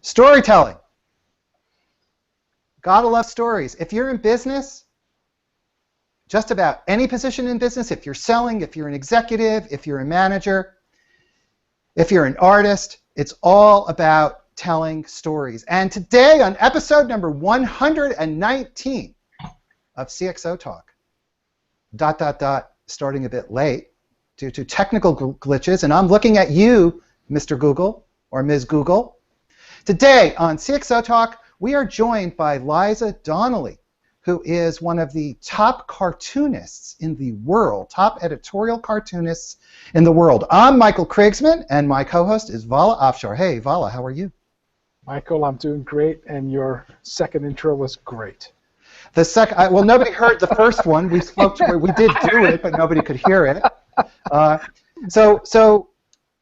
Storytelling. Gotta love stories. If you're in business, just about any position in business, if you're selling, if you're an executive, if you're a manager, if you're an artist, it's all about telling stories. And today on episode number 119 of CXOTalk, starting a bit late due to technical glitches, and I'm looking at you, Mr. Google or Ms. Google. Today on CXOTalk, we are joined by Liza Donnelly, who is one of the top cartoonists in the world, top editorial cartoonists in the world. I'm Michael Krigsman, and my co-host is Vala Afshar. Hey, Vala, how are you? Michael, I'm doing great, and your second intro was great. The second, well, nobody heard the first one. We spoke to, we did do it, but nobody could hear it. So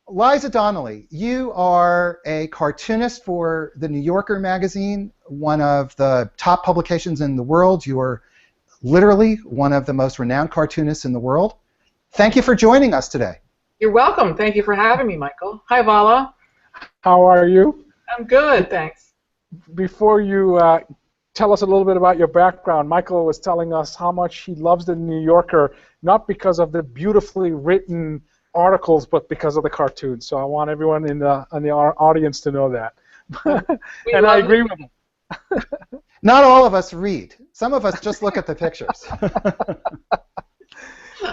Liza Donnelly, you are a cartoonist for the New Yorker magazine, one of the top publications in the world. You are literally one of the most renowned cartoonists in the world. Thank you for joining us today. You're welcome. Thank you for having me, Michael. Hi, Vala. How are you? I'm good, thanks. Before you tell us a little bit about your background, Michael was telling us how much he loves the New Yorker, not because of the beautifully written articles, but because of the cartoons. So I want everyone in the audience to know that. And I agree with him. Not all of us read. Some of us just look at the pictures.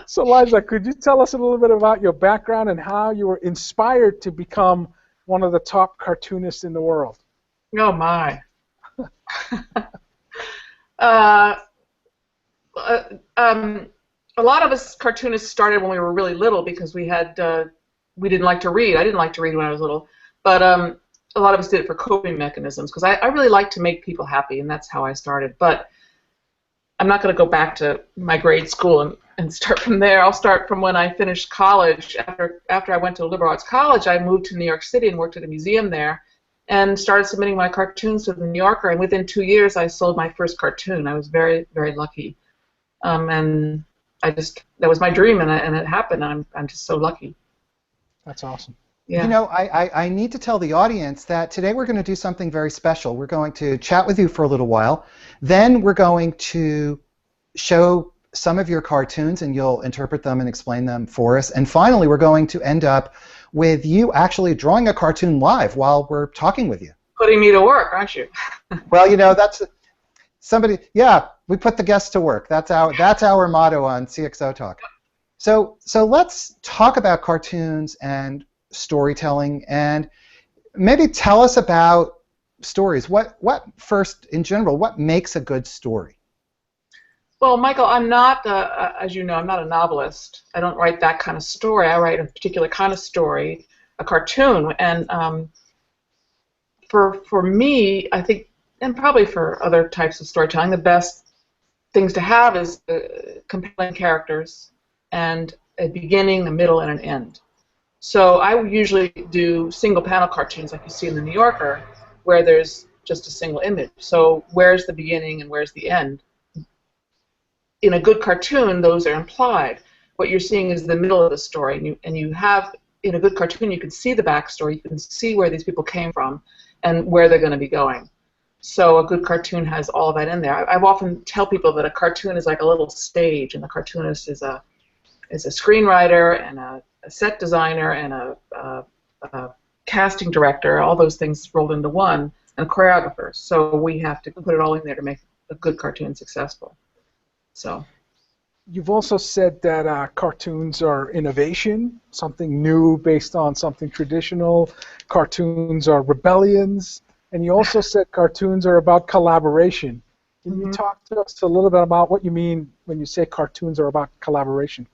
So Liza, could you tell us a little bit about your background and how you were inspired to become one of the top cartoonists in the world? Oh, my. A lot of us cartoonists started when we were really little because we didn't like to read. I didn't like to read when I was little, but a lot of us did it for coping mechanisms because I really like to make people happy, and that's how I started. But I'm not going to go back to my grade school and start from there. I'll start from when I finished college. After I went to a liberal arts college, I moved to New York City and worked at a museum there and started submitting my cartoons to the New Yorker, and within 2 years I sold my first cartoon. I was very, very lucky. And that was my dream, and it happened. I'm just so lucky. That's awesome. Yeah. You know, I need to tell the audience that today we're going to do something very special. We're going to chat with you for a little while. Then we're going to show some of your cartoons, and you'll interpret them and explain them for us. And finally, we're going to end up with you actually drawing a cartoon live while we're talking with you. Putting me to work, aren't you? Well, you know, that's somebody. Yeah, we put the guests to work. That's our motto on CXOTalk. So let's talk about cartoons and storytelling, and maybe tell us about stories. What first, in general, what makes a good story? Well, Michael, I'm not, as you know, I'm not a novelist. I don't write that kind of story. I write a particular kind of story, a cartoon. And for me, I think, and probably for other types of storytelling, the best things to have is compelling characters and a beginning, a middle, and an end. So I usually do single-panel cartoons like you see in the New Yorker, where there's just a single image. So where's the beginning and where's the end? In a good cartoon, those are implied. What you're seeing is the middle of the story, and you have, in a good cartoon, you can see the backstory, you can see where these people came from and where they're going to be going. So a good cartoon has all of that in there. I've often tell people that a cartoon is like a little stage, and the cartoonist is a screenwriter and a set designer and a casting director, all those things rolled into one, and a choreographer. So we have to put it all in there to make a good cartoon successful. So, you've also said that cartoons are innovation, something new based on something traditional. Cartoons are rebellions, and you also said cartoons are about collaboration. Can you talk to us a little bit about what you mean when you say cartoons are about collaboration?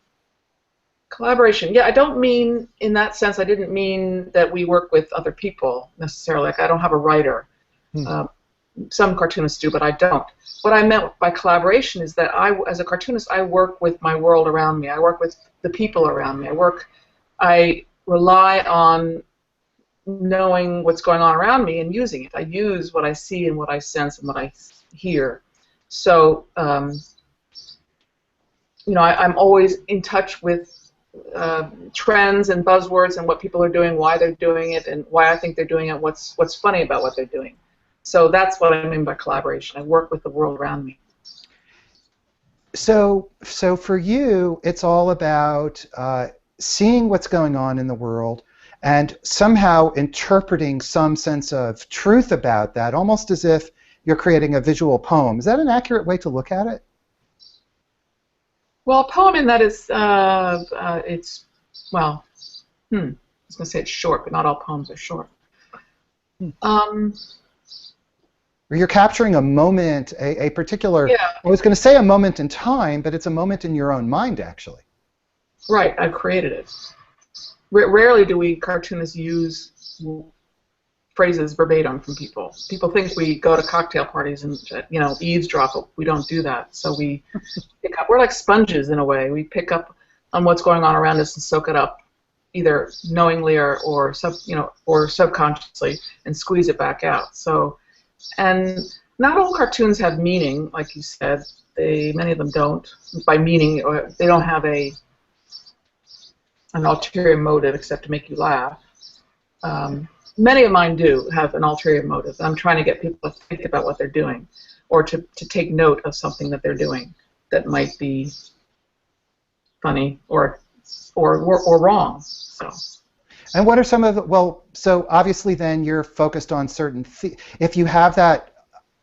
Collaboration, yeah, I don't mean in that sense. I didn't mean that we work with other people necessarily. Like I don't have a writer. Some cartoonists do, but I don't. What I meant by collaboration is that as a cartoonist, I work with my world around me. I work with the people around me. I rely on knowing what's going on around me and using it. I use what I see and what I sense and what I hear. So, you know, I'm always in touch with trends and buzzwords and what people are doing, why they're doing it, and why I think they're doing it, what's funny about what they're doing. So that's what I mean by collaboration. I work with the world around me. So for you, it's all about seeing what's going on in the world and somehow interpreting some sense of truth about that, almost as if you're creating a visual poem. Is that an accurate way to look at it? Well, a poem in that is, it's, well, I was going to say it's short, but not all poems are short. Or you're capturing a moment, a particular, Yeah. I was going to say a moment in time, but it's a moment in your own mind, actually. Right, I've created it. Rarely do we cartoonists use phrases verbatim from people. People think we go to cocktail parties and eavesdrop, but we don't do that. So we pick up. We're like sponges in a way. We pick up on what's going on around us and soak it up, either knowingly or subconsciously, and squeeze it back out. So, and not all cartoons have meaning, like you said. Many of them don't. By meaning, or they don't have an ulterior motive except to make you laugh. Many of mine do have an ulterior motive. I'm trying to get people to think about what they're doing, or to take note of something that they're doing that might be funny or wrong. So. And what are some of the, well, so obviously then you're focused on certain, if you have that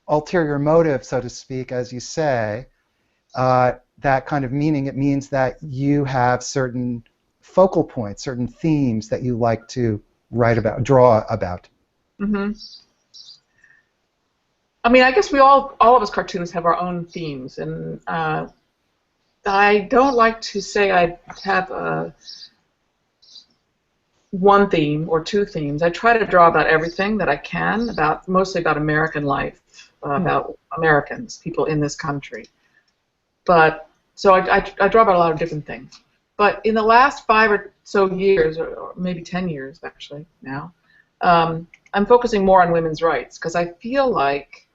ulterior motive, so to speak, as you say, that kind of meaning, it means that you have certain focal points, certain themes that you like to write about, draw about. Mm-hmm. I mean, I guess all of us cartoonists have our own themes, and I don't like to say I have one theme or two themes. I try to draw about everything that I can, mostly about American life, about Americans, people in this country. But so I draw about a lot of different things. But in the last 5 or so years, or maybe 10 years actually now, I'm focusing more on women's rights because I feel like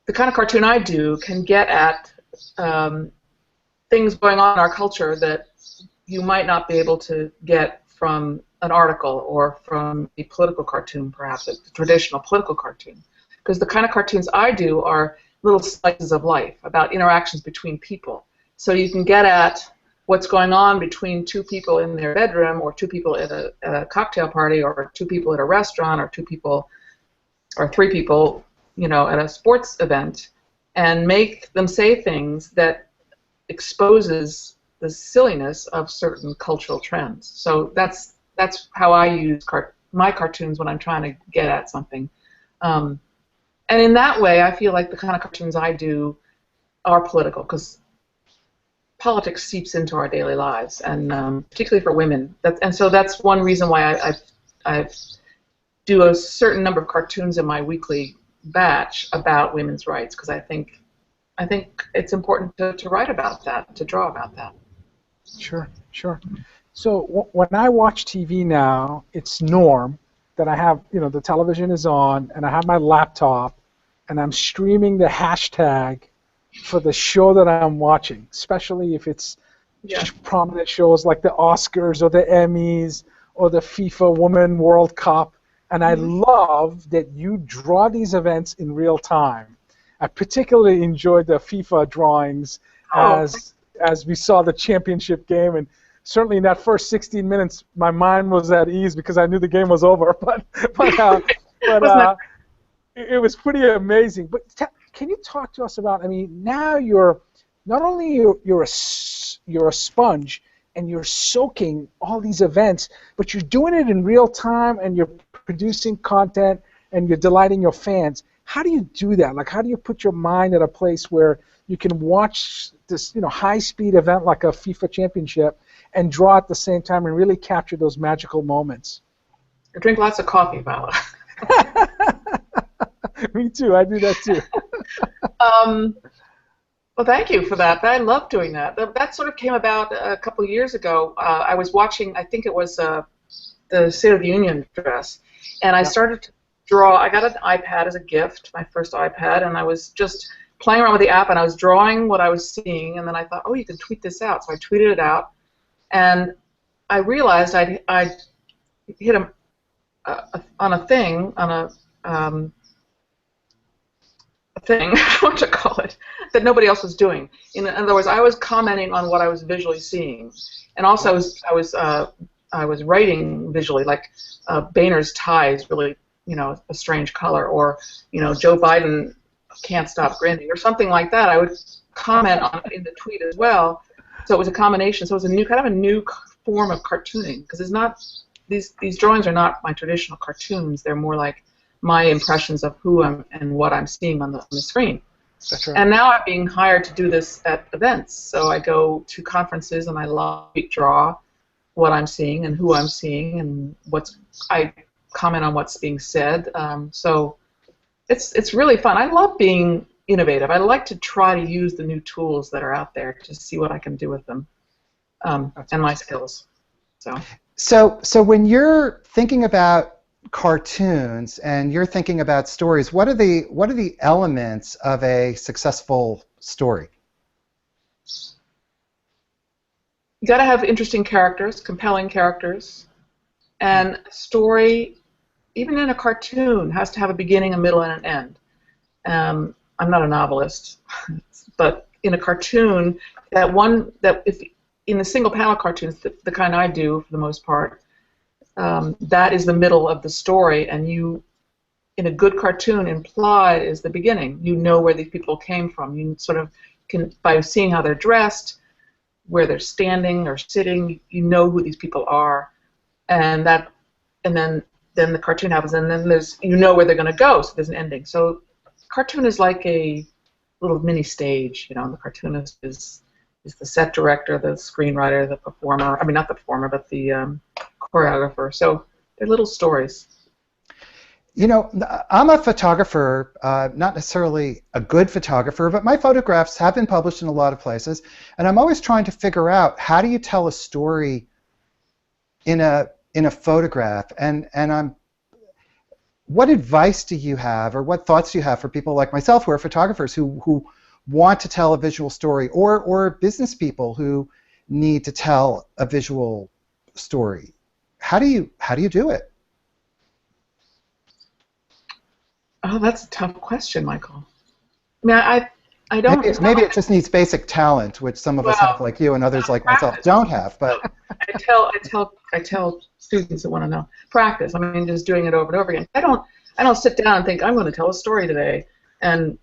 the kind of cartoon I do can get at things going on in our culture that you might not be able to get from an article or from a political cartoon, perhaps a traditional political cartoon. Because the kind of cartoons I do are little slices of life about interactions between people. So you can get at what's going on between two people in their bedroom, or two people at a cocktail party, or two people at a restaurant, or two people, or three people, at a sports event, and make them say things that exposes the silliness of certain cultural trends. So that's how I use my cartoons when I'm trying to get at something. And in that way, I feel like the kind of cartoons I do are political, because politics seeps into our daily lives, and particularly for women. And so that's one reason why I do a certain number of cartoons in my weekly batch about women's rights, because I think it's important to write about that, to draw about that. Sure. So when I watch TV now, it's norm that I have, the television is on, and I have my laptop, and I'm streaming the hashtag for the show that I'm watching, especially if it's prominent shows like the Oscars or the Emmys or the FIFA Women World Cup. And I love that you draw these events in real time. I particularly enjoyed the FIFA drawings as we saw the championship game, and certainly in that first 16 minutes, my mind was at ease because I knew the game was over. But it was pretty amazing. But can you talk to us about? I mean, now you're not only you're a sponge and you're soaking all these events, but you're doing it in real time, and you're producing content and you're delighting your fans. How do you do that? Like, how do you put your mind at a place where you can watch this, high-speed event like a FIFA championship and draw at the same time and really capture those magical moments? I drink lots of coffee, Vala. Me too. I do that too. Well, thank you for that. I love doing that. That sort of came about a couple of years ago. I was watching, I think it was the State of the Union address, and I started to draw. I got an iPad as a gift, my first iPad, and I was just playing around with the app, and I was drawing what I was seeing, and then I thought, oh, you can tweet this out. So I tweeted it out, And I realized I'd hit on a thing, a thing, what to call it, that nobody else was doing. In other words, I was commenting on what I was visually seeing, and also I was writing visually, like Boehner's tie is really, a strange color, or Joe Biden can't stop grinning, or something like that. I would comment on it in the tweet as well. So it was a combination. So it was a new form of cartooning, because it's not these drawings are not my traditional cartoons. They're more like my impressions of who I'm and what I'm seeing on the screen. That's right. And now I'm being hired to do this at events. So I go to conferences and I draw what I'm seeing and who I'm seeing, and I comment on what's being said. So it's really fun. I love being innovative. I like to try to use the new tools that are out there to see what I can do with them, and my skills. So when you're thinking about cartoons and you're thinking about stories, what are the elements of a successful story? You got to have interesting characters, compelling characters, and a story, even in a cartoon, has to have a beginning, a middle, and an end. I'm not a novelist, but in a cartoon, if in the single panel cartoons, the kind I do for the most part, that is the middle of the story, and in a good cartoon, implied is the beginning. You know where these people came from. You sort of can, by seeing how they're dressed, where they're standing or sitting, you know who these people are, and then the cartoon happens, and then you know where they're going to go. So there's an ending. So cartoon is like a little mini stage. The cartoonist is the set director, the screenwriter, the performer. I mean, not the performer, but the choreographer. So they're little stories. I'm a photographer, not necessarily a good photographer, but my photographs have been published in a lot of places, and I'm always trying to figure out, how do you tell a story in a photograph? And what advice do you have, or what thoughts do you have for people like myself who are photographers who want to tell a visual story, or business people who need to tell a visual story? How do you do it? Oh, that's a tough question, Michael. I mean, I don't. Maybe it just needs basic talent, which some of us have, like you, and others like myself don't have. But I tell students that want to know, practice. I mean, just doing it over and over again. I don't sit down and think, I'm going to tell a story today, and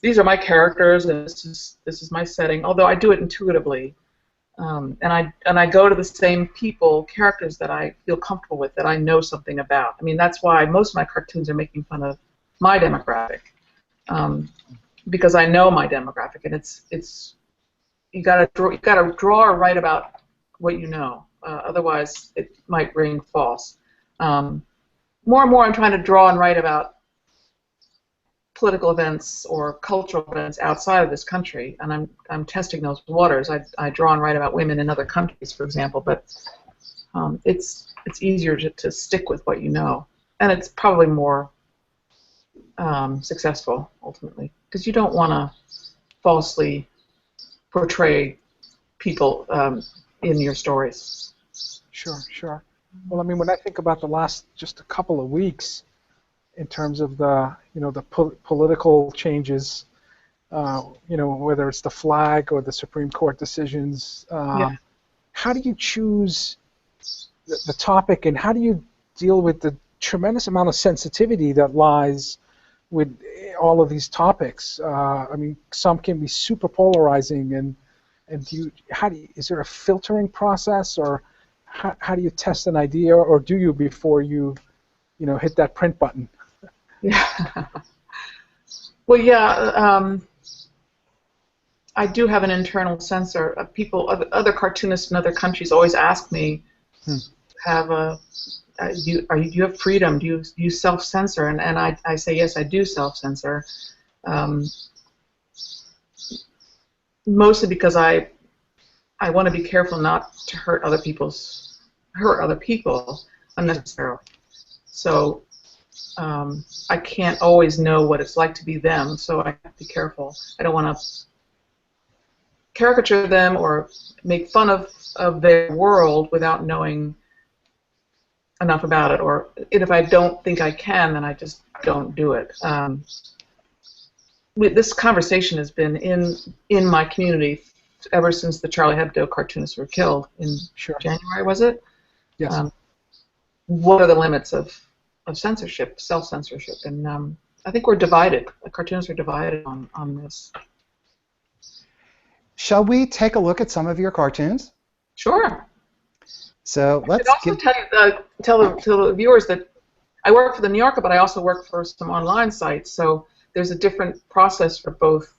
these are my characters, and this is my setting. Although I do it intuitively, and I go to the same characters that I feel comfortable with, that I know something about. I mean, that's why most of my cartoons are making fun of my demographic, because I know my demographic, and it's you gotta draw or write about what you know. Otherwise, it might ring false. More and more, I'm trying to draw and write about political events or cultural events outside of this country, and I'm testing those waters. I draw and write about women in other countries, for example, but it's easier to stick with what you know, and it's probably more successful ultimately, because you don't want to falsely portray people in your stories. Sure. Well, I mean, when I think about the last just a couple of weeks, in terms of the political changes, whether it's the flag or the Supreme Court decisions, how do you choose the topic, and how do you deal with the tremendous amount of sensitivity that lies with all of these topics? I mean, some can be super polarizing, and is there a filtering process, or how do you test an idea, or do you before you hit that print button? Yeah. Well, yeah. I do have an internal censor. Other cartoonists in other countries always ask me, do you have freedom? Do you self-censor? And I say, yes, I do self-censor. Mostly because I want to be careful not to hurt other people unnecessarily. So I can't always know what it's like to be them, so I have to be careful. I don't want to caricature them or make fun of their world without knowing enough about it, or if I don't think I can, then I just don't do it. This conversation has been in my community ever since the Charlie Hebdo cartoonists were killed in January, was it? Yes. What are the limits of censorship, self-censorship? And I think we're divided. The cartoonists are divided on this. Shall we take a look at some of your cartoons? Sure. So let's also tell the viewers that I work for the New Yorker, but I also work for some online sites. So there's a different process for both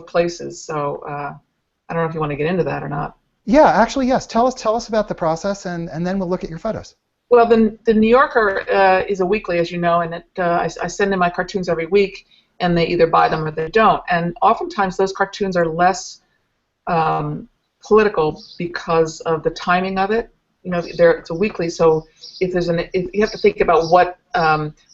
places. So I don't know if you want to get into that or not. Yeah, actually, yes. Tell us about the process, and then we'll look at your photos. Well, the New Yorker is a weekly, as you know, and I send in my cartoons every week, and they either buy them or they don't. And oftentimes those cartoons are less political because of the timing of it. You know, it's a weekly, so if you have to think about what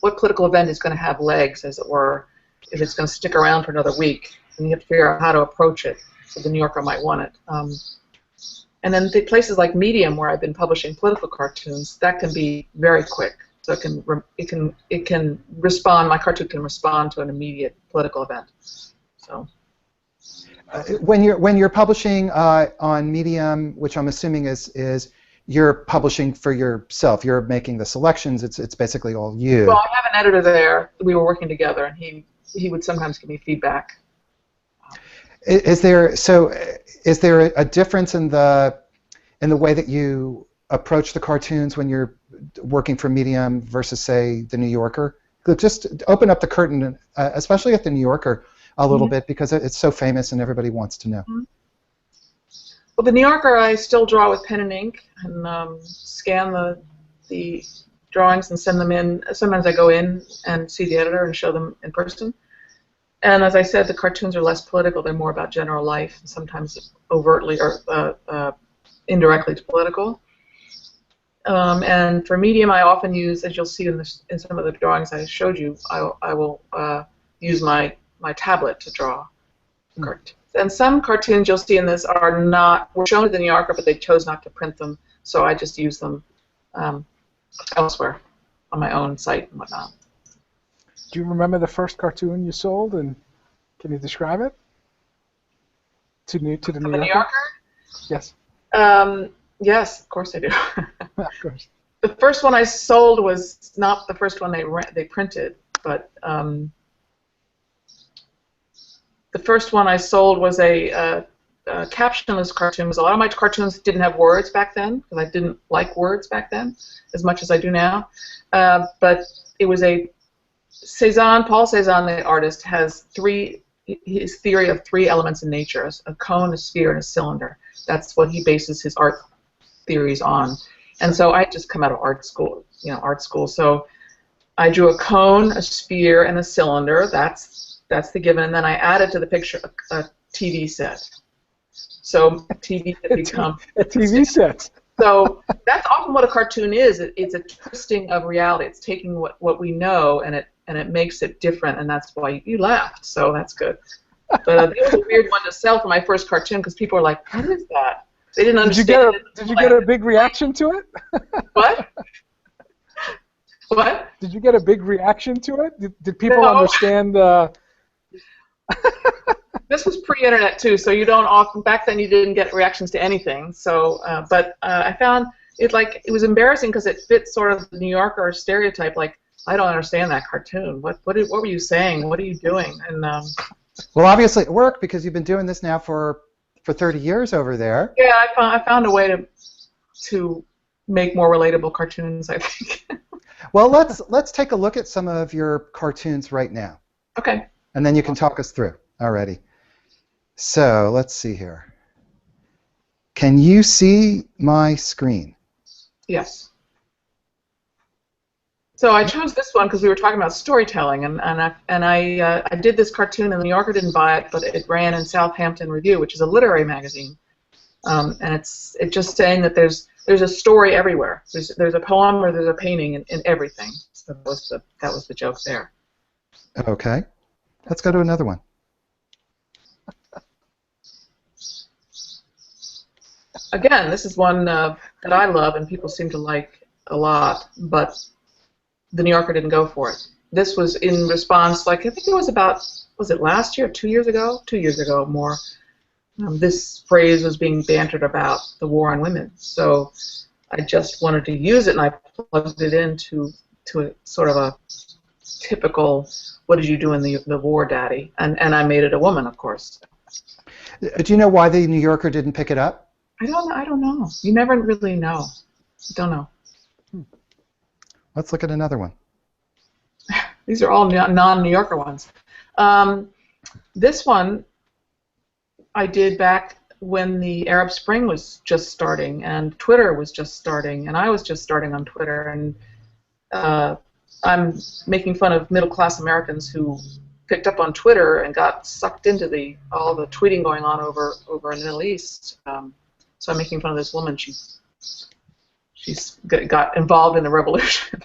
political event is going to have legs, as it were, if it's going to stick around for another week, and you have to figure out how to approach it. So the New Yorker might want it. And then the places like Medium, where I've been publishing political cartoons, that can be very quick. So it can respond. My cartoon can respond to an immediate political event. So. When you're publishing on Medium, which I'm assuming is you're publishing for yourself. You're making the selections. It's basically all you. Well, I have an editor there. We were working together, and he would sometimes give me feedback. Is there a difference in the way that you approach the cartoons when you're working for Medium versus, say, the New Yorker? Just open up the curtain, especially at the New Yorker, a little bit, because it's so famous and everybody wants to know. Well, the New Yorker, I still draw with pen and ink and scan the drawings and send them in. Sometimes I go in and see the editor and show them in person. And as I said, the cartoons are less political. They're more about general life, and sometimes overtly or indirectly political. And for Medium, I often use, as you'll see in some of the drawings I showed you, I will use my tablet to draw cartoons. And some cartoons you'll see in this were shown to the New Yorker, but they chose not to print them, so I just use them elsewhere on my own site and whatnot. Do you remember the first cartoon you sold, and can you describe it to the New Yorker? Yes. Yes, of course I do. Of course. The first one I sold was not the first one they printed, but the first one I sold was a captionless cartoon. Because a lot of my cartoons didn't have words back then, because I didn't like words back then as much as I do now. But it was Paul Cézanne, the artist, has his theory of three elements in nature: a cone, a sphere, and a cylinder. That's what he bases his art theories on. And so I just come out of art school, So I drew a cone, a sphere, and a cylinder. That's the given. And then I added to the picture a TV set. So a TV set becomes a TV set. So that's often what a cartoon is. It's a twisting of reality. It's taking what we know and it makes it different, and that's why you laughed. So that's good. But it was a weird one to sell for my first cartoon because people were like, "What is that?" They didn't understand. Did you get a big reaction to it? What? What? Did you get a big reaction to it? Did people No. understand? This was pre-internet too, so you don't often. Back then, you didn't get reactions to anything. So, but I found it was embarrassing because it fits sort of the New Yorker stereotype. Like, I don't understand that cartoon. What were you saying? What are you doing? And well, obviously it worked because you've been doing this now for 30 years over there. Yeah, I found a way to make more relatable cartoons, I think. Well, let's take a look at some of your cartoons right now. Okay. And then you can talk us through already. So let's see here. Can you see my screen? Yes. So I chose this one because we were talking about storytelling, and I did this cartoon, and the New Yorker didn't buy it, but it ran in Southampton Review, which is a literary magazine, and it's just saying that there's a story everywhere. There's a poem or there's a painting in everything. So that was the joke there. Okay. Let's go to another one. again, this is one that I love and people seem to like a lot, but the New Yorker didn't go for it. This was in response, like I think it was about, was it last year, 2 years ago? 2 years ago more. This phrase was being bantered about the war on women. So I just wanted to use it, and I plugged it into a sort of a typical, what did you do in the war, Daddy? And I made it a woman, of course. Do you know why the New Yorker didn't pick it up? I don't know. You never really know. Don't know. Let's look at another one. These are all non-New Yorker ones. This one I did back when the Arab Spring was just starting and Twitter was just starting, and I was just starting on Twitter, and I'm making fun of middle-class Americans who picked up on Twitter and got sucked into all the tweeting going on over in the Middle East. So I'm making fun of this woman. She's got involved in the revolution.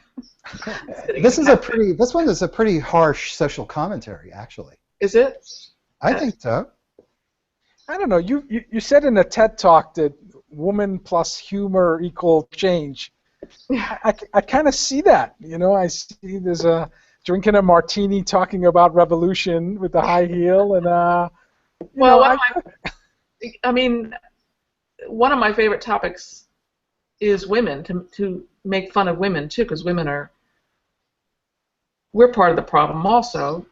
This one is a pretty harsh social commentary, actually. Is it? I think so. I don't know. You said in a TED Talk that woman plus humor equal change. I kind of see that. You know, I see there's a drinking a martini talking about revolution with the high heel, and I mean, one of my favorite topics is women, to make fun of women too, because we're part of the problem also.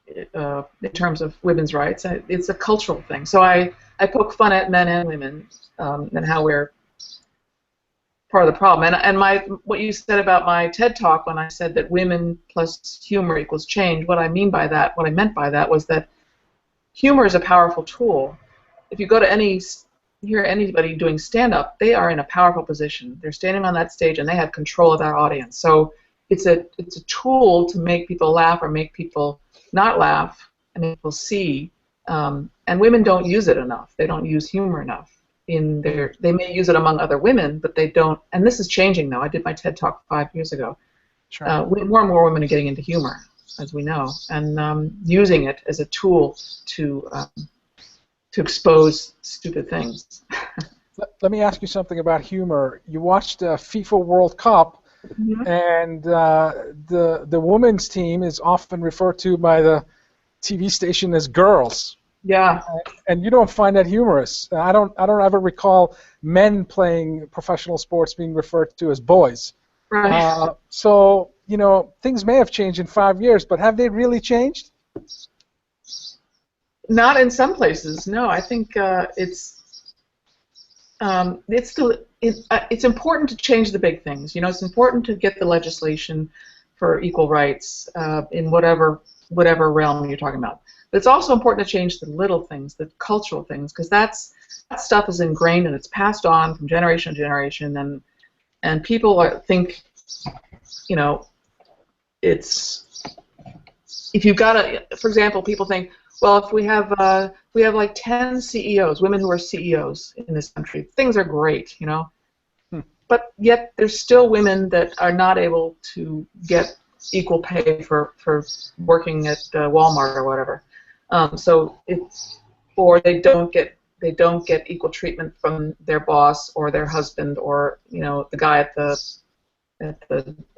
In terms of women's rights, it's a cultural thing. So I poke fun at men and women and how we're part of the problem. And what you said about my TED Talk when I said that women plus humor equals change, what I meant by that was that humor is a powerful tool. If you go to hear anybody doing stand-up, they are in a powerful position. They're standing on that stage and they have control of that audience. So it's a tool to make people laugh or make people not laugh, and people see, and women don't use it enough. They don't use humor enough. They may use it among other women, but they don't. And this is changing, though. I did my TED Talk 5 years ago. Sure. More and more women are getting into humor, as we know, and using it as a tool to expose stupid things. Let me ask you something about humor. You watched the FIFA World Cup. Mm-hmm. And the women's team is often referred to by the TV station as girls. Yeah. And you don't find that humorous. I don't ever recall men playing professional sports being referred to as boys. Right. So things may have changed in 5 years, but have they really changed? Not in some places. No, I think it's important to change the big things. It's important to get the legislation for equal rights in whatever realm you're talking about. But it's also important to change the little things, the cultural things, because that stuff is ingrained and it's passed on from generation to generation, and people think, it's if you've got for example, people think, well, if we have like 10 CEOs, women who are CEOs in this country, things are great, But yet there's still women that are not able to get equal pay for working at Walmart or whatever. Or they don't get equal treatment from their boss or their husband or the guy at the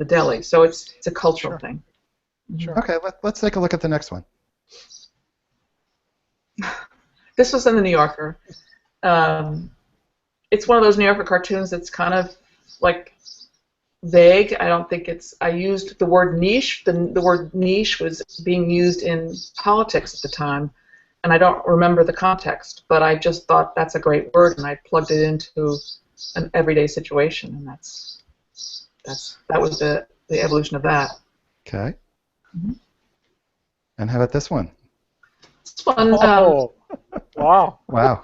deli. So it's a cultural thing. Sure. Okay, let's take a look at the next one. This was in the New Yorker. It's one of those New Yorker cartoons that's kind of like vague. I don't think I used the word niche. The word niche was being used in politics at the time, and I don't remember the context, but I just thought that's a great word, and I plugged it into an everyday situation, and that was the evolution of that. Okay. Mm-hmm. And how about this one? This one. Wow. Wow.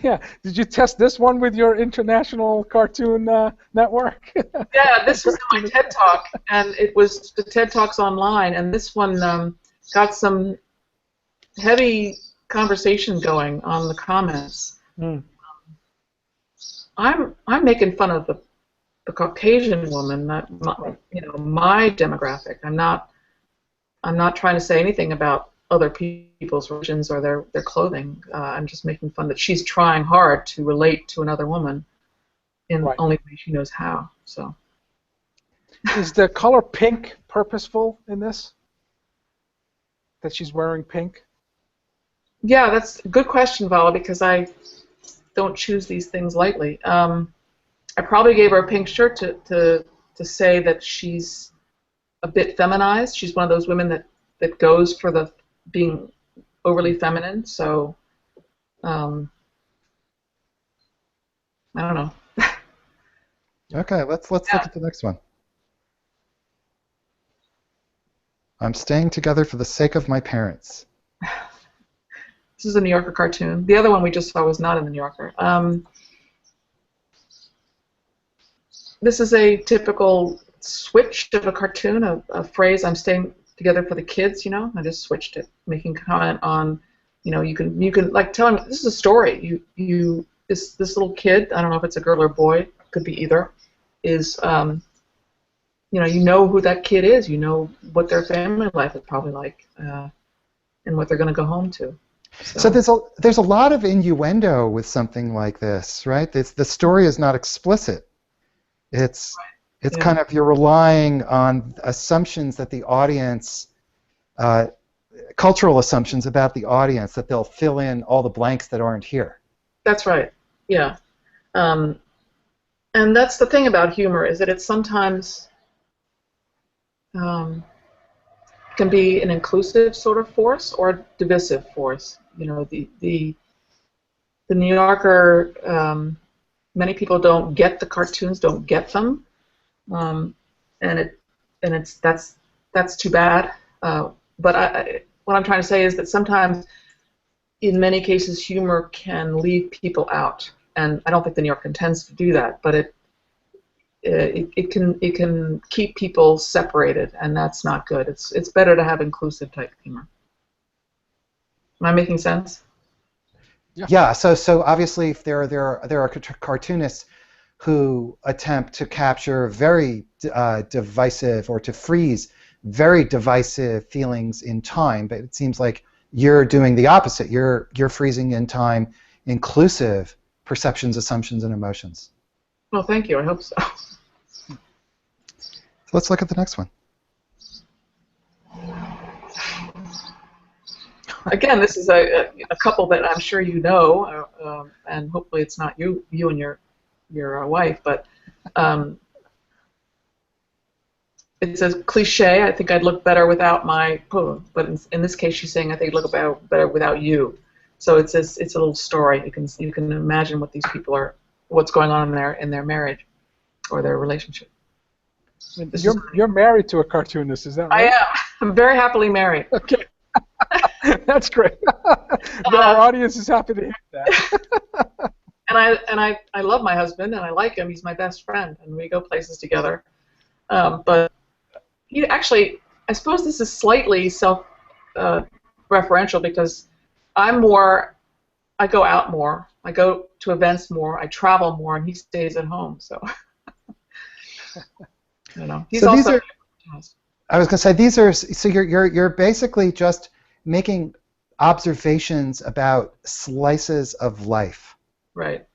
Yeah. Did you test this one with your international cartoon network? Yeah, this was my TED Talk, and it was the TED Talks online, and this one got some heavy conversation going on the comments. Mm. I'm making fun of the Caucasian woman, not my demographic. I'm not trying to say anything about other people's religions or their clothing. I'm just making fun that she's trying hard to relate to another woman in the only way she knows how. So, is the color pink purposeful in this? That she's wearing pink? Yeah, that's a good question, Vala, because I don't choose these things lightly. I probably gave her a pink shirt to say that she's a bit feminized. She's one of those women that goes for the being overly feminine. So, I don't know. Okay, let's look at the next one. I'm staying together for the sake of my parents. This is a New Yorker cartoon. The other one we just saw was not in the New Yorker. This is a typical switch of a cartoon, a phrase, I'm staying together for the kids, you know. I just switched it, making comment on, you know, you can like tell him this is a story. This little kid, I don't know if it's a girl or a boy, could be either, is you know who that kid is, you know what their family life is probably like, and what they're going to go home to. So there's a lot of innuendo with something like this, right? The story is not explicit. It's kind of, you're relying on assumptions that the audience, cultural assumptions about the audience, that they'll fill in all the blanks that aren't here. That's right. Yeah. And that's the thing about humor, is that it sometimes can be an inclusive sort of force or a divisive force. You know, the New Yorker, many people don't get the cartoons, don't get them, and that's too bad. But what I'm trying to say is that sometimes, in many cases, humor can leave people out, and I don't think the New Yorker intends to do that, but it can keep people separated, and that's not good. It's better to have inclusive type humor. Am I making sense? Yeah. So obviously, if there are cartoonists who attempt to capture very divisive, or to freeze very divisive feelings in time, but it seems like you're doing the opposite. You're freezing in time inclusive perceptions, assumptions, and emotions. Well, thank you. I hope so. So let's look at the next one. Again, this is a couple that I'm sure you know, and hopefully it's not you and your wife, but it says cliche. I think I'd look better without my, but in this case, she's saying I think I'd look better without you. So it's a little story. You can imagine what these people are, what's going on in their marriage or their relationship. You're married to a cartoonist, is that right? I am. I'm very happily married. Okay. That's great. Our audience is happy to hear that. And I love my husband, and I like him. He's my best friend, and we go places together. But he actually, I suppose this is slightly self-referential, because I go out more, I go to events more, I travel more, and he stays at home. So, you know, he's so also. I was going to say, these are, so you're basically just making observations about slices of life. Right.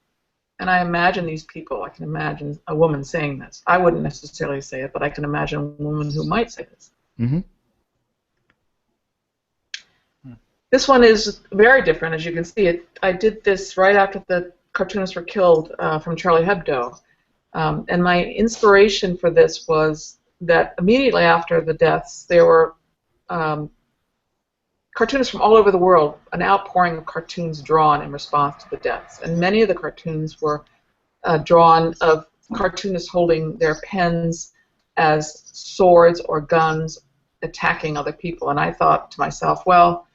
And I imagine these people. I can imagine a woman saying this. I wouldn't necessarily say it, but I can imagine a woman who might say this. Mm-hmm. This one is very different, as you can see. I did this right after the cartoonists were killed from Charlie Hebdo. And my inspiration for this was that immediately after the deaths, there were cartoonists from all over the world, an outpouring of cartoons drawn in response to the deaths. And many of the cartoons were drawn of cartoonists holding their pens as swords or guns, attacking other people. And I thought to myself, well,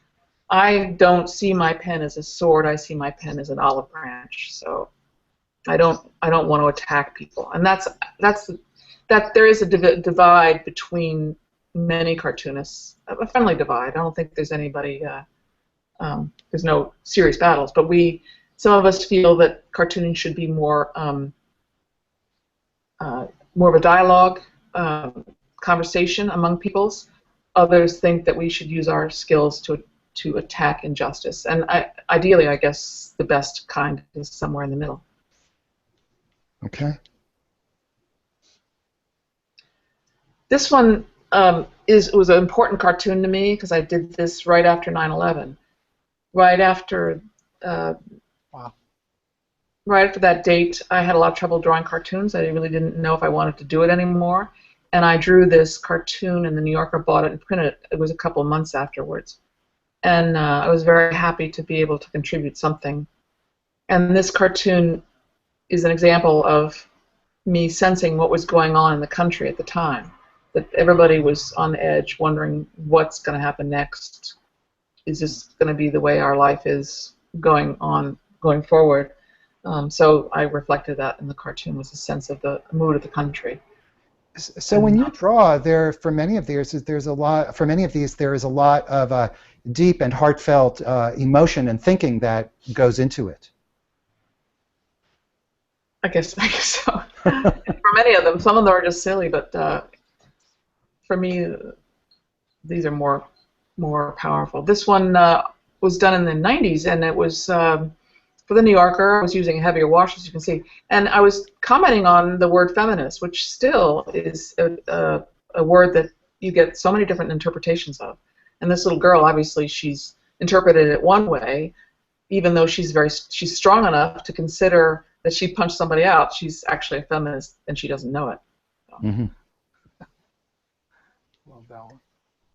I don't see my pen as a sword. I see my pen as an olive branch. So I don't want to attack people. And that there is a divide between many cartoonists, a friendly divide. I don't think there's anybody, there's no serious battles, but some of us feel that cartooning should be more of a dialogue, conversation among peoples, others think that we should use our skills to attack injustice. And ideally, I guess the best kind is somewhere in the middle. Okay. This one was an important cartoon to me because I did this right after 9/11. Right after right after that date, I had a lot of trouble drawing cartoons. I really didn't know if I wanted to do it anymore. And I drew this cartoon, and the New Yorker bought it and printed it. It was a couple of months afterwards. And I was very happy to be able to contribute something. And this cartoon is an example of me sensing what was going on in the country at the time. That everybody was on the edge, wondering what's going to happen next. Is this going to be the way our life is going forward? So I reflected that in the cartoon, was a sense of the mood of the country. So when you draw, for many of these there is a lot of deep and heartfelt emotion and thinking that goes into it. I guess so. For many of them, some of them are just silly, but for me, these are more powerful. This one was done in the 90s, and it was for the New Yorker. I was using a heavier wash, as you can see, and I was commenting on the word feminist, which still is a word that you get so many different interpretations of. And this little girl, obviously, she's interpreted it one way, even though she's strong enough to consider that she punched somebody out. She's actually a feminist, and she doesn't know it. So. Mm-hmm. Love that one.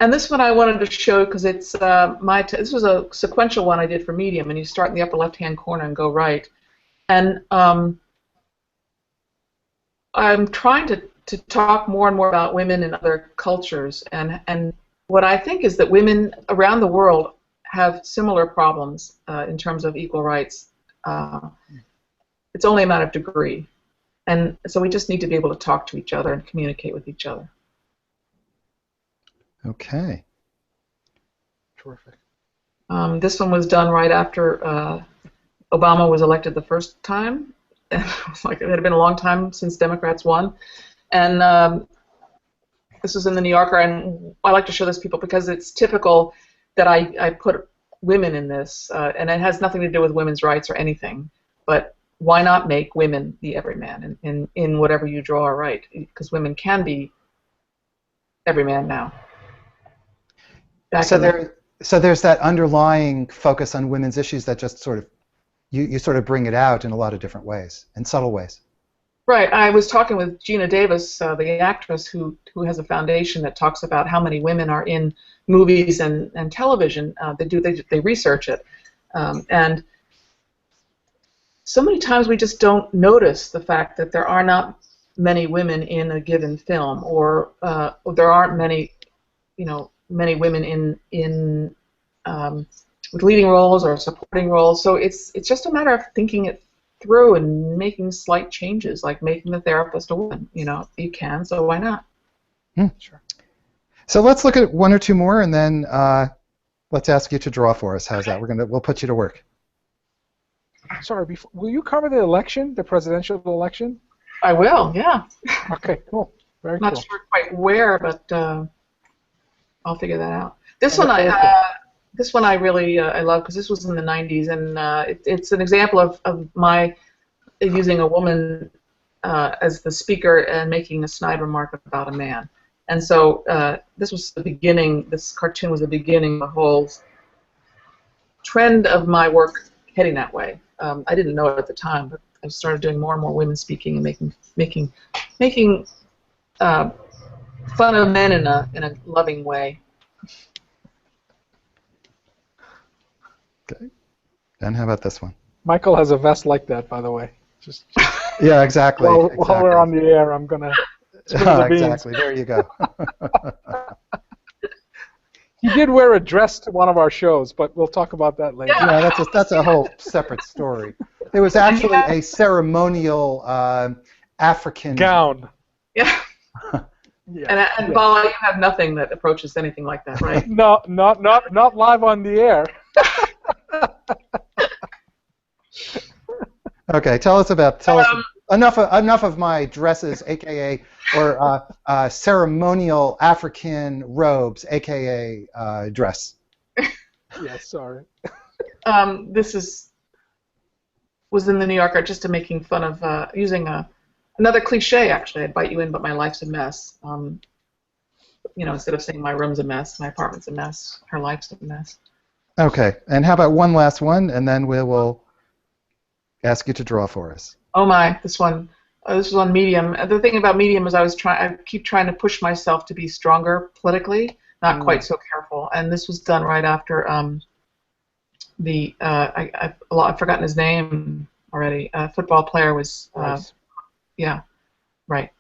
And this one I wanted to show because it's this was a sequential one I did for Medium, and you start in the upper left-hand corner and go right. And I'm trying to talk more and more about women in other cultures, and what I think is that women around the world have similar problems in terms of equal rights. It's only a matter of degree, and so we just need to be able to talk to each other and communicate with each other. Okay. Terrific. This one was done right after Obama was elected the first time. It had been a long time since Democrats won. And this was in the New Yorker, and I like to show this to people because it's typical that I put women in this, and it has nothing to do with women's rights or anything, but why not make women the everyman in whatever you draw or write? Because women can be everyman now. So there's that underlying focus on women's issues that just sort of you sort of bring it out in a lot of different ways, in subtle ways. Right. I was talking with Gina Davis, the actress who has a foundation that talks about how many women are in movies and television. They research it, and so many times we just don't notice the fact that there are not many women in a given film, or there aren't many women in with leading roles or supporting roles. So it's just a matter of thinking it through and making slight changes, like making the therapist a woman. You can, so why not? Sure. So let's look at one or two more, and then let's ask you to draw for us. How's that? We'll put you to work. Sorry, will you cover the election, the presidential election? I will, yeah. Okay, cool. Very Not cool. sure quite where, but I'll figure that out. This one I really I love because this was in the 90s, and it's an example of my using a woman as the speaker and making a snide remark about a man. And so this was the beginning. This cartoon was the beginning of the whole trend of my work heading that way. I didn't know it at the time, but I started doing more and more women speaking and making fun of men in a loving way. Okay. And how about this one? Michael has a vest like that, by the way. Just yeah, exactly. While we're on the air, I'm gonna. Exactly. There you go. He did wear a dress to one of our shows, but we'll talk about that later. Yeah, that's a whole separate story. It was actually a ceremonial African gown. Yeah. Yeah. And Bala, you have nothing that approaches anything like that, right? No, not live on the air. Okay, tell us about enough of my dresses, aka or ceremonial African robes, aka dress. Yeah, sorry. This was in the New Yorker just to making fun of using another cliche. Actually, I'd bite you in, but my life's a mess. Instead of saying my room's a mess, my apartment's a mess, her life's a mess. Okay, and how about one last one, and then we will ask you to draw for us. Oh my, this one. This was on Medium. The thing about Medium is I keep trying to push myself to be stronger politically, not quite so careful. And this was done right after I've forgotten his name already. A football player was yeah, right.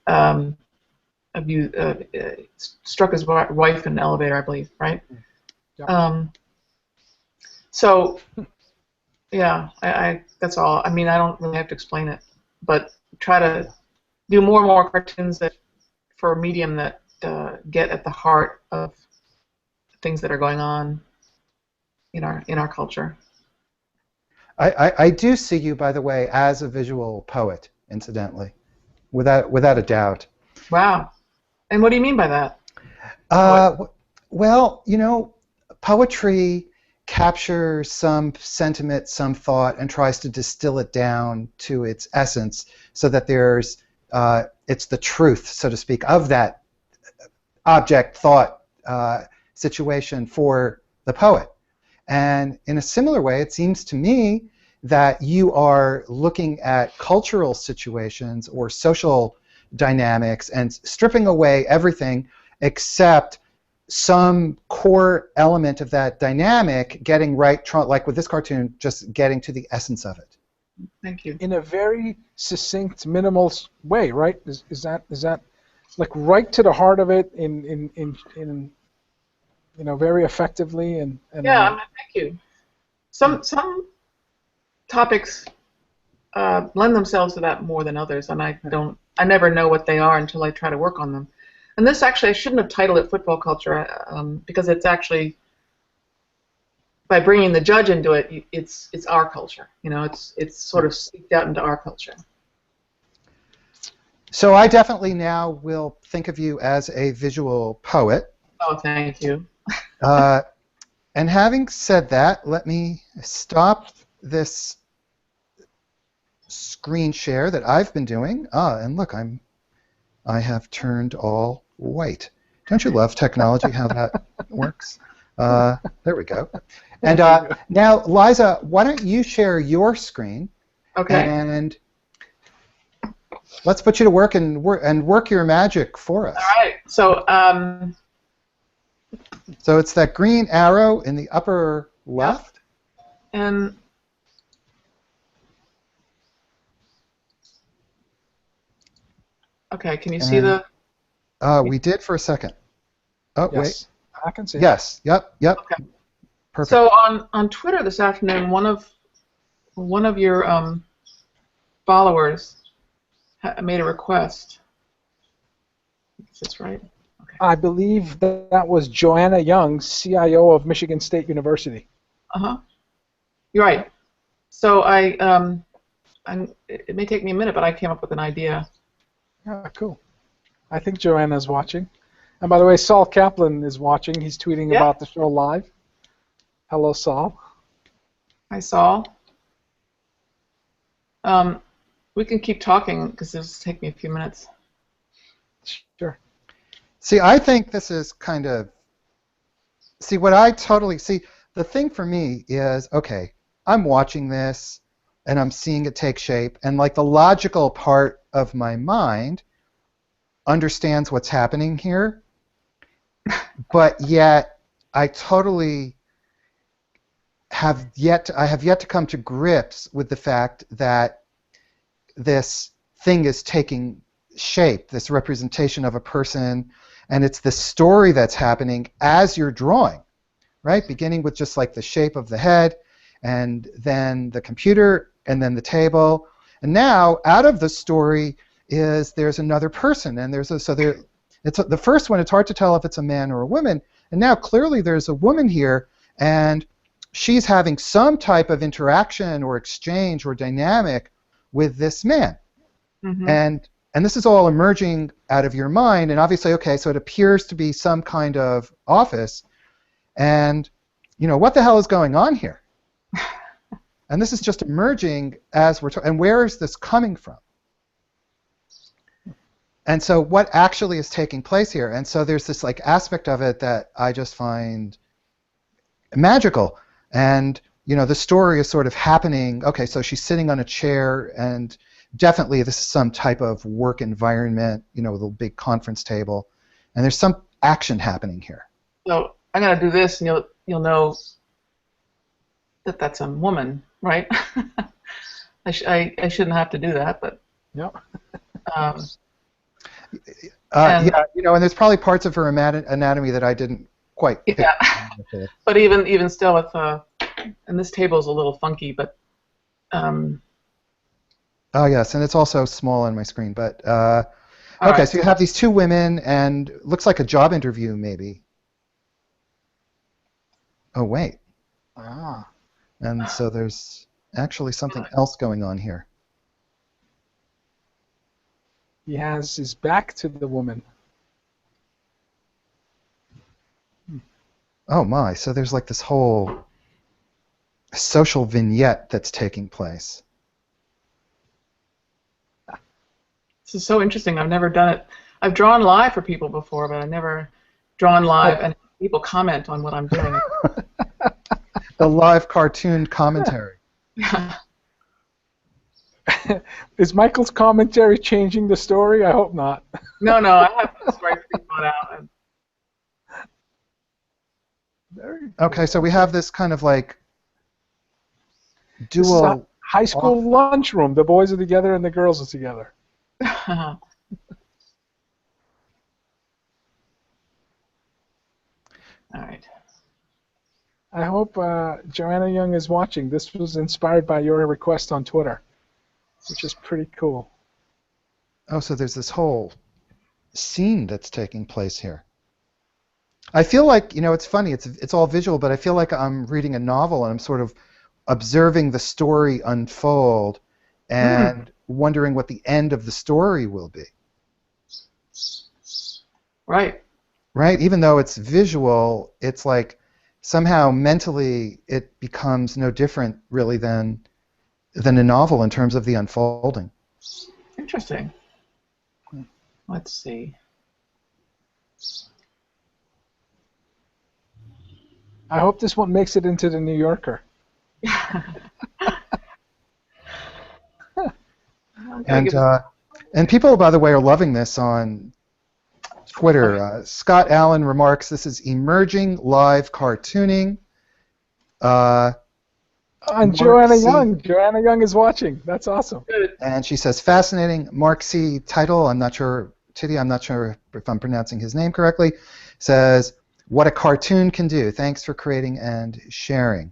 Struck his wife in an elevator, I believe, right? Yep. So, yeah, I that's all. I mean, I don't really have to explain it, but try to do more and more cartoons for Medium that get at the heart of things that are going on in our culture. I do see you, by the way, as a visual poet, incidentally, without a doubt. Wow. And what do you mean by that? Well, poetry captures some sentiment, some thought, and tries to distill it down to its essence, so that it's the truth, so to speak, of that object, thought, situation for the poet. And in a similar way, it seems to me that you are looking at cultural situations or social dynamics and stripping away everything except some core element of that dynamic, getting right, like with this cartoon, just getting to the essence of it. Thank you. In a very succinct, minimal way, right? Is that like right to the heart of it in very effectively and yeah, thank you. Some topics lend themselves to that more than others, and I never know what they are until I try to work on them. And this actually, I shouldn't have titled it Football Culture, because it's actually, by bringing the judge into it, it's our culture. It's sort of seeped out into our culture. So I definitely now will think of you as a visual poet. Oh, thank you. And having said that, let me stop this screen share that I've been doing. And look, I have turned all white. Don't you love technology, how that works? There we go. And now, Liza, why don't you share your screen? Okay. And let's put you to work and work your magic for us. All right. So it's that green arrow in the upper left. Yep. And okay, can you see the? We did for a second. Oh, yes. wait. I can see. Yes. Yep. Okay. Perfect. So on Twitter this afternoon, one of your followers made a request. Is this right? Okay. I believe that was Joanna Young, CIO of Michigan State University. You're right. So it may take me a minute, but I came up with an idea. Ah, cool. I think Joanna's watching. And by the way, Saul Kaplan is watching. He's tweeting about the show live. Hello, Saul. Hi, Saul. We can keep talking because this will take me a few minutes. Sure. See, I think this is kind of... See, what I totally... See, the thing for me is, okay, I'm watching this, and I'm seeing it take shape, and like the logical part of my mind understands what's happening here, but yet I totally have yet to come to grips with the fact that this thing is taking shape, this representation of a person, and it's the story that's happening as you're drawing, right? Beginning with just like the shape of the head, and then the computer, and then the table, and now out of the story there's another person, and it's the first one. It's hard to tell if it's a man or a woman, and now clearly there's a woman here, and she's having some type of interaction or exchange or dynamic with this man. Mm-hmm. And this is all emerging out of your mind, and obviously, okay, so it appears to be some kind of office, and what the hell is going on here? And this is just emerging as we're talking. And where is this coming from? And so what actually is taking place here? And so there's this like aspect of it that I just find magical. And the story is sort of happening. Okay, so she's sitting on a chair, and definitely this is some type of work environment, with a big conference table, and there's some action happening here. So I'm gonna do this, and you'll know that that's a woman, right? I shouldn't have to do that, but Yep. And- yeah, and there's probably parts of her anatomy that I didn't quite pick yeah. up. But even still, with and this table is a little funky, but Oh yes, and it's also small on my screen. But okay, right. so you have these two women, and looks like a job interview, maybe. Oh wait, Ah. and so there's actually something else going on here. He has his back to the woman. Oh my, so there's like this whole social vignette that's taking place. This is so interesting. I've never done it. I've drawn live for people before, but I've never drawn live and people comment on what I'm doing. The live cartoon commentary. Is Michael's commentary changing the story? I hope not. No, I have the story pretty thought out. Very Okay, so we have this kind of like This is a dual. high school lunchroom. The boys are together and the girls are together. All right. I hope Joanna Young is watching. This was inspired by your request on Twitter, which is pretty cool. Oh, so there's this whole scene that's taking place here. I feel like, it's funny, it's all visual, but I feel like I'm reading a novel and I'm sort of observing the story unfold and wondering what the end of the story will be. Right. Right? Even though it's visual, it's like somehow mentally it becomes no different really than a novel in terms of the unfolding. Interesting. Let's see. I hope this one makes it into the New Yorker. And people, by the way, are loving this on Twitter. Scott Allen remarks, this is emerging live cartooning. And Joanna Young. Joanna Young is watching. That's awesome. Good. And she says, fascinating. Mark C. title, I'm not sure if I'm pronouncing his name correctly, says, what a cartoon can do. Thanks for creating and sharing.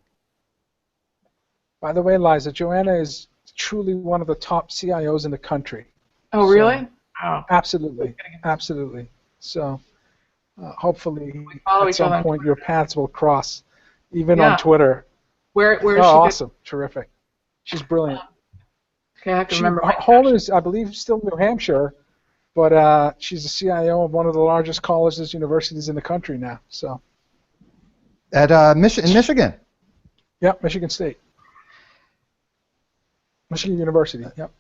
By the way, Liza, Joanna is truly one of the top CIOs in the country. Oh, really? Wow. Absolutely. Absolutely. So hopefully follow at each some other. point your paths will cross, even Yeah. on Twitter. Where is she? Awesome. Terrific. She's brilliant. Okay, I have to remember. Home is, I believe, still New Hampshire, but she's a CIO of one of the largest colleges, universities in the country now. So. At in Michigan. Yep, Michigan State. Michigan University. Yep.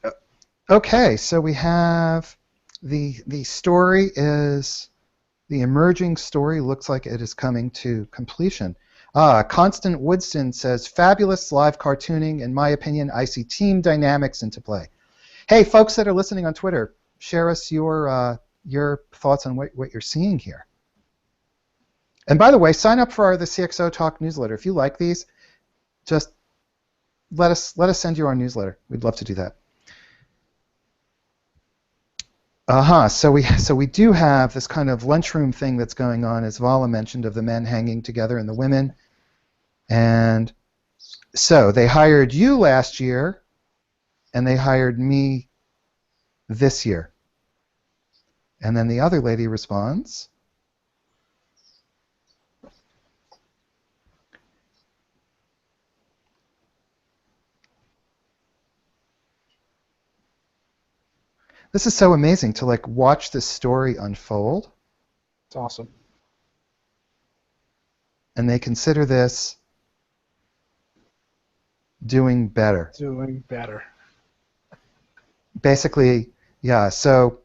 Okay, so we have the story is the emerging story looks like it is coming to completion. Constant Woodston says, fabulous live cartooning. In my opinion, I see team dynamics into play. Hey, folks that are listening on Twitter, share us your thoughts on what you're seeing here. And by the way, sign up for the CXOTalk newsletter. If you like these, just let us send you our newsletter. We'd love to do that. So we do have this kind of lunchroom thing that's going on, as Vala mentioned, of the men hanging together and the women. And so they hired you last year, and they hired me this year. And then the other lady responds. This is so amazing to like watch this story unfold. It's awesome. And they consider this doing better. Doing better. Basically, yeah. So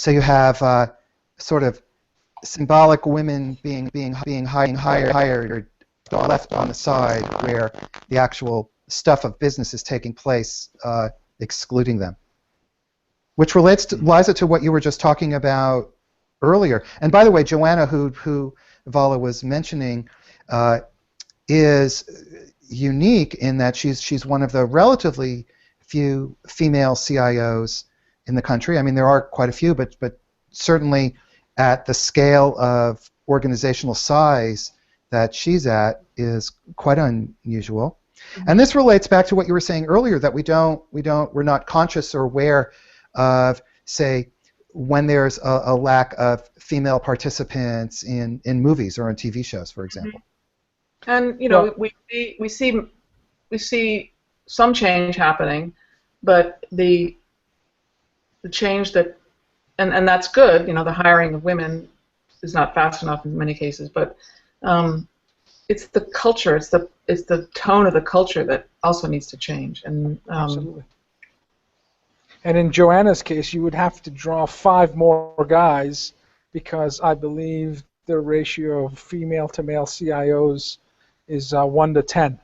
you have sort of symbolic women being hired or left on the side where the actual stuff of business is taking place, excluding them. Which relates, to, Liza, to what you were just talking about earlier. And by the way, Joanna, who Vala was mentioning, is unique in that she's one of the relatively few female CIOs in the country. I mean, there are quite a few, but certainly at the scale of organizational size that she's at is quite unusual. Mm-hmm. And this relates back to what you were saying earlier, that we're not conscious or aware of, say, when there's a lack of female participants in movies or in TV shows, for example. And you know, we see some change happening, but the change that and that's good. You know, the hiring of women is not fast enough in many cases, but it's the culture, it's the tone of the culture that also needs to change. And absolutely. And in Joanna's case, you would have to draw 5 more guys, because I believe the ratio of female to male CIOs is 1 to 10.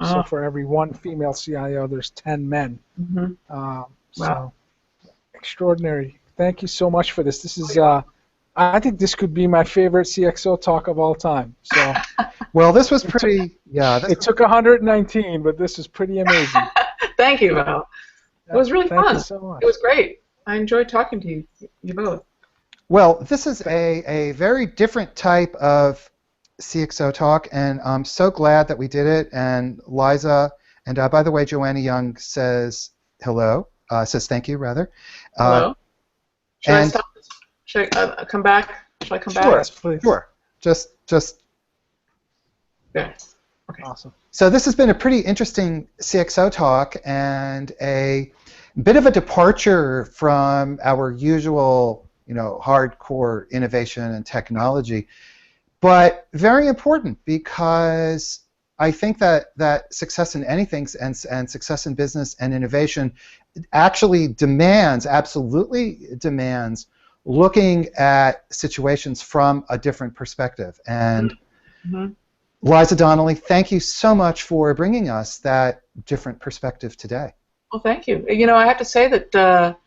So for every 1 female CIO, there's 10 men. Mm-hmm. Wow. So extraordinary. Thank you so much for this. This is, I think this could be my favorite CXO talk of all time. So. Well, this was pretty. It took 119, but this is pretty amazing. Thank you, Val. It was really fun. Thank you so much. It was great. I enjoyed talking to you both. Well, this is a very different type of CXO talk, and I'm so glad that we did it. And Liza, and by the way, Joanna Young says hello, says thank you, rather. Hello. Should I stop this? Should I come back? Should I come back? Sure, please. Sure. Just. Yeah. Okay. Awesome. So this has been a pretty interesting CXO talk, and a bit of a departure from our usual, hardcore innovation and technology, but very important, because I think that success in anything and success in business and innovation actually absolutely demands looking at situations from a different perspective. And Liza Donnelly, thank you so much for bringing us that different perspective today. Well, thank you. I have to say that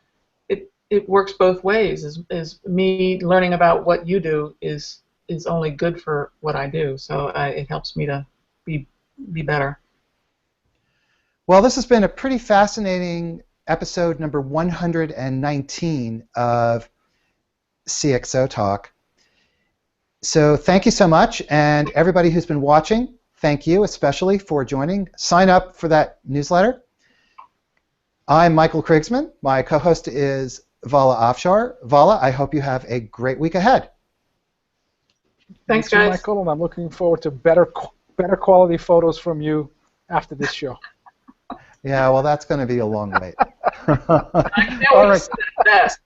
it works both ways. Is me learning about what you do is only good for what I do. So it helps me to be better. Well, this has been a pretty fascinating episode number 119 of CXO Talk. So thank you so much, and everybody who's been watching, thank you especially for joining. Sign up for that newsletter. I'm Michael Krigsman. My co-host is Vala Afshar. Vala, I hope you have a great week ahead. Thanks, guys. Michael, and I'm looking forward to better quality photos from you after this show. Yeah, well, that's going to be a long wait. I know it's the best,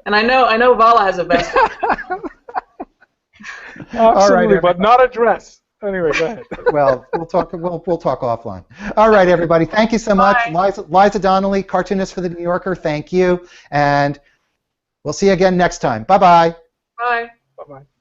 and I know Vala has a best. Absolutely, right, but not a dress. Anyway, go ahead. Well, we'll talk offline. All right, everybody. Thank you so much. Liza Donnelly, cartoonist for the New Yorker. Thank you, and we'll see you again next time. Bye-bye. Bye. Bye-bye.